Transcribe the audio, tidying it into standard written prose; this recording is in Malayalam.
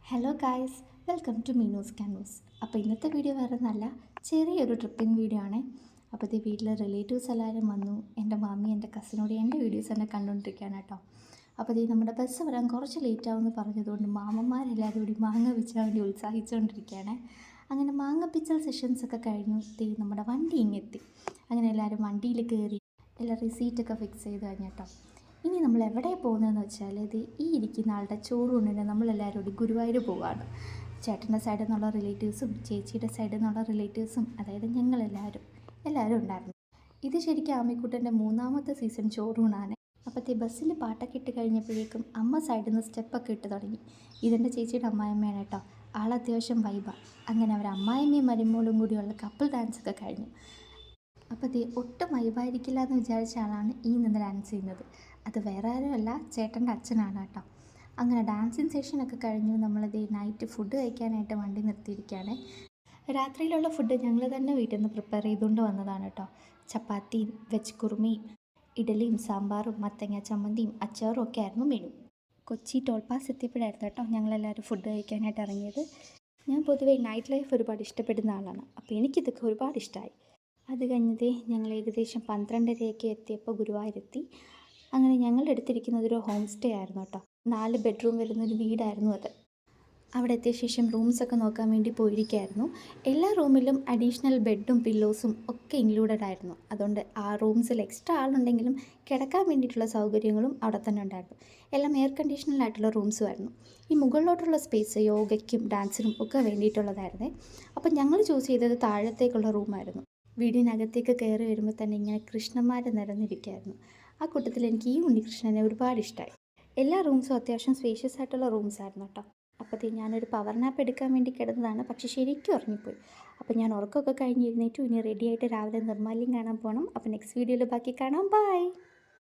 Hello guys, welcome to Meenu's canvas. അപ്പോൾ ഇന്നത്തെ വീഡിയോ വേറെ നല്ല ചെറിയൊരു ട്രിപ്പിംഗ് വീഡിയോ ആണ്. അപ്പോൾ ഇത് വീട്ടിലെ റിലേറ്റീവ്സ് എല്ലാവരും വന്നു. എൻ്റെ മമ്മി എൻ്റെ കസിനോട് എൻ്റെ വീഡിയോസ് തന്നെ കണ്ടുകൊണ്ടിരിക്കുകയാണ് കേട്ടോ. അപ്പോൾ ഇത് നമ്മുടെ ബസ് വരാൻ കുറച്ച് ലേറ്റ് ആവുമെന്ന് പറഞ്ഞതുകൊണ്ട് മാമന്മാരെല്ലാവരും കൂടി മാങ്ങ പിച്ചാൻ വേണ്ടി ഉത്സാഹിച്ചുകൊണ്ടിരിക്കുകയാണ്. അങ്ങനെ മാങ്ങ പിച്ചൽ സെഷൻസൊക്കെ കഴിഞ്ഞു. നമ്മുടെ വണ്ടി ഇങ്ങെത്തി. അങ്ങനെ എല്ലാവരും വണ്ടിയിൽ കയറി എല്ലാം റിസീറ്റൊക്കെ ഫിക്സ് ചെയ്ത് കഴിഞ്ഞു കേട്ടോ. ഇനി നമ്മൾ എവിടെ പോകുന്നതെന്ന് വെച്ചാൽ ഈ ഇരിക്കുന്ന ആളുടെ ചോറൂണിന് നമ്മളെല്ലാവരും കൂടി ഗുരുവായൂർ പോവുകയാണ്. ചേട്ടൻ്റെ സൈഡിൽ നിന്നുള്ള റിലേറ്റീവ്സും ചേച്ചിയുടെ സൈഡിൽ നിന്നുള്ള റിലേറ്റീവ്സും, അതായത് എല്ലാവരും ഉണ്ടായിരുന്നു. ഇത് ശരിക്കും ആമിക്കുട്ടൻ്റെ മൂന്നാമത്തെ സീസൺ ചോറൂണാണ്. അപ്പോഴത്തെ ബസ്സിൽ പാട്ടൊക്കെ ഇട്ട് കഴിഞ്ഞപ്പോഴേക്കും അമ്മ സൈഡിൽ നിന്ന് സ്റ്റെപ്പൊക്കെ ഇട്ട് തുടങ്ങി. ഇതെൻ്റെ ചേച്ചിയുടെ അമ്മായിമ്മയാണ് കേട്ടോ. ആൾ അത്യാവശ്യം വൈബാണ്. അങ്ങനെ അവർ അമ്മായിമ്മയും മരുമോളും കൂടിയുള്ള കപ്പിൾ ഡാൻസൊക്കെ കഴിഞ്ഞു. അപ്പോൾ ഒട്ടും വൈബായിരിക്കില്ല എന്ന് വിചാരിച്ച ആളാണ് ഈ നിന്ന് ഡാൻസ് ചെയ്യുന്നത്. അത് വേറെ ആരുമല്ല, ചേട്ടൻ്റെ അച്ഛനാണ് കേട്ടോ. അങ്ങനെ ഡാൻസിങ് സെഷനൊക്കെ കഴിഞ്ഞു. നൈറ്റ് ഫുഡ് കഴിക്കാനായിട്ട് വണ്ടി നിർത്തിയിരിക്കുകയാണ്. രാത്രിയിലുള്ള ഫുഡ് ഞങ്ങൾ തന്നെ വീട്ടിൽ നിന്ന് പ്രിപ്പയർ ചെയ്തുകൊണ്ട് വന്നതാണ് കേട്ടോ. ചപ്പാത്തിയും വെജ് കുറുമയും ഇഡലിയും സാമ്പാറും മത്തങ്ങ ചമ്മന്തിയും അച്ചാറും ഒക്കെ ആയിരുന്നു മെനു. കൊച്ചി ടോൾ പാസ് എത്തിയപ്പോഴായിരുന്നു കേട്ടോ ഞങ്ങളെല്ലാവരും ഫുഡ് കഴിക്കാനായിട്ട് ഇറങ്ങിയത്. ഞാൻ പൊതുവേ നൈറ്റ് ലൈഫ് ഒരുപാട് ഇഷ്ടപ്പെടുന്ന ആളാണ്. അപ്പോൾ എനിക്കിതൊക്കെ ഒരുപാട് ഇഷ്ടമായി. അത് കഴിഞ്ഞതേ ഞങ്ങൾ ഏകദേശം 12:30 എത്തിയപ്പോൾ ഗുരുവായൂരെത്തി. അങ്ങനെ ഞങ്ങൾ എടുത്തിരിക്കുന്നത് ഒരു ഹോം സ്റ്റേ ആയിരുന്നു കേട്ടോ. 4 ബെഡ്റൂം വരുന്നൊരു വീടായിരുന്നു അത്. അവിടെ എത്തിയ ശേഷം റൂംസൊക്കെ നോക്കാൻ വേണ്ടി പോയിരിക്കുകയായിരുന്നു. എല്ലാ റൂമിലും അഡീഷണൽ ബെഡും പില്ലോസും ഒക്കെ ഇൻക്ലൂഡഡ് ആയിരുന്നു. അതുകൊണ്ട് ആ റൂംസിൽ എക്സ്ട്രാ ആളുണ്ടെങ്കിലും കിടക്കാൻ വേണ്ടിയിട്ടുള്ള സൗകര്യങ്ങളും അവിടെ തന്നെ ഉണ്ടായിരുന്നു. എല്ലാം എയർ കണ്ടീഷണലായിട്ടുള്ള റൂംസും ആയിരുന്നു. ഈ മുകളിലോട്ടുള്ള സ്പേസ് യോഗയ്ക്കും ഡാൻസിനും ഒക്കെ വേണ്ടിയിട്ടുള്ളതായിരുന്നേ. അപ്പം ഞങ്ങൾ ചൂസ് ചെയ്തത് താഴത്തേക്കുള്ള റൂമായിരുന്നു. വീടിനകത്തേക്ക് കയറി വരുമ്പോൾ തന്നെ ഇങ്ങനെ കൃഷ്ണന്മാർ നിരന്നിരിക്കുകയായിരുന്നു. ആ കൂട്ടത്തിൽ എനിക്ക് ഈ ഉണ്ണികൃഷ്ണനെ ഒരുപാട് ഇഷ്ടമായി. എല്ലാ റൂംസും അത്യാവശ്യം സ്പേഷ്യസ് ആയിട്ടുള്ള റൂംസ് ആയിരുന്നു കേട്ടോ. അപ്പോൾ ഞാനൊരു പവർ നാപ്പ് എടുക്കാൻ വേണ്ടി കിടന്നതാണ്, പക്ഷേ ശരിക്കും ഉറങ്ങിപ്പോയി. അപ്പോൾ ഞാൻ ഉറക്കമൊക്കെ കഴിഞ്ഞിരുന്നിട്ടു. ഇനി റെഡിയായിട്ട് രാവിലെ നിർമ്മാല്യം കാണാൻ പോകണം. അപ്പോൾ നെക്സ്റ്റ് വീഡിയോയിൽ ബാക്കി കാണാം. ബൈ.